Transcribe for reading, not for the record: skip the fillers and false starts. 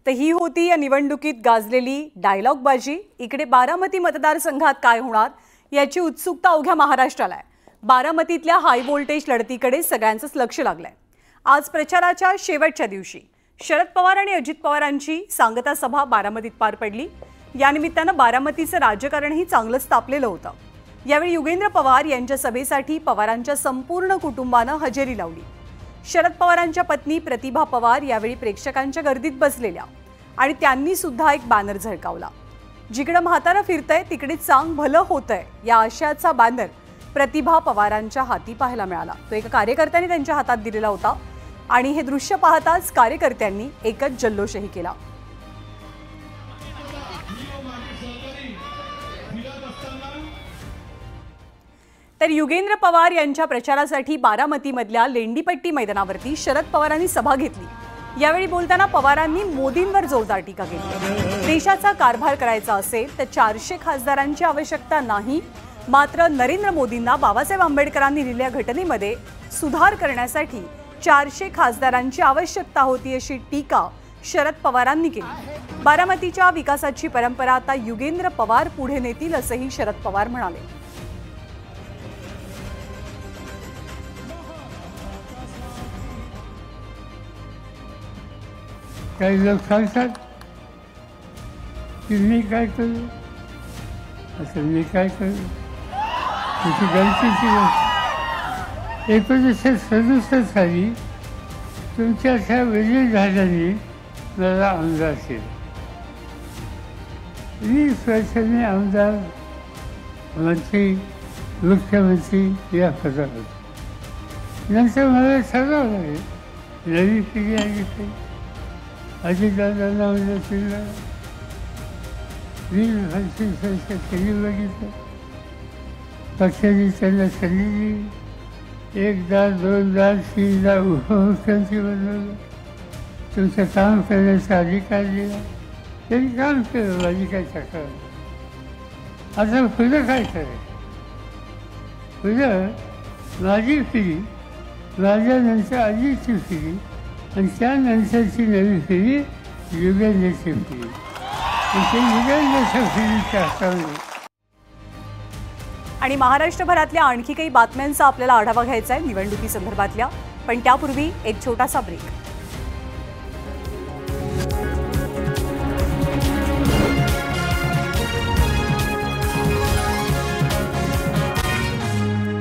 तर ही होती या निवडणुकीत गाजलेली डायलॉगबाजी। इकडे बारामती मतदारसंघात काय होणार याची उत्सुकता अवघ्या महाराष्ट्राला आहे। बारामतीतल्या हाय व्होल्टेज लढतीकडे सगळ्यांचंच लक्ष लागलंय। आज प्रचाराच्या शेवटच्या दिवशी शरद पवार आणि अजित पवारांची सांगता सभा बारामतीत पार पडली। या निमित्तानं बारामतीचं राजकारणही चांगलंच तापलेलं होतं। यावेळी युगेंद्र पवार यांच्या सभेसाठी पवारांच्या संपूर्ण कुटुंबानं हजेरी लावली। शरद पवारांच्या पत्नी प्रतिभा पवार यावेळी प्रेक्षकांच्या गर्दीत बसलेल्या आणि त्यांनी सुद्धा एक बॅनर झळकावला। जिकडे म्हातारा फिरतय तिकडे चांग भलं होतंय या आशयाचा बॅनर प्रतिभा पवारांच्या हाती पाहायला मिळाला। तो एका कार्यकर्त्याने त्यांच्या हातात दिलेला होता आणि हे दृश्य पाहताच कार्यकर्त्यांनी एकच जल्लोषही केला। तर युगेंद्र पवार यांच्या प्रचारासाठी बारामतीमधल्या लेंडीपट्टी मैदानावरती शरद पवारांनी सभा घेतली। यावेळी बोलताना पवारांनी मोदींवर जोरदार टीका केली। देशाचा कारभार करायचा असेल तर 400 खासदारांची आवश्यकता नाही, मात्र नरेंद्र मोदींना बाबासाहेब आंबेडकरांनी लिहिलेल्या घटनेमध्ये सुधार करण्यासाठी 400 खासदारांची आवश्यकता होती अशी टीका शरद पवारांनी केली। बारामतीच्या विकासाची परंपरा आता युगेंद्र पवार पुढे नेतील असंही शरद पवार म्हणाले। काही लोक सांगतात की मी काय करू, असं मी काय करू, त्याची गलतीची गोष्ट। 1967 साली तुमच्या अशा वडील झाल्याने मला आमदार केलं। 20 वर्षांनी आमदार, मंत्री, मुख्यमंत्री या पदावर होते। नंतर मला ठरवावं लागेल नवी पिढी आली अजितदादांना म्हणजे 20-25 वर्ष त्यांनी बघितलं, पक्षाने त्यांना संधी दिली। 1दा 2दा 3दा उपमुख्यमंत्री बनवलं, तुमचं काम करण्याचा अधिकार दिला, त्यांनी काम केलं, माझी काय तक्रार। आता पुढं काय करायचं? पुढं माझी पिढी, माझ्यानंतर अजितची पिढी आणि त्यानंतरची नवी पिढी युगेंद्रची पिढी, ते युगेंद्रच्या पिढीच्या हातामध्ये। आणि महाराष्ट्रभरातल्या आणखी काही बातम्यांचा आपल्याला आढावा घ्यायचा आहे निवडणुकी संदर्भातल्या, पण त्यापूर्वी एक छोटासा ब्रेक।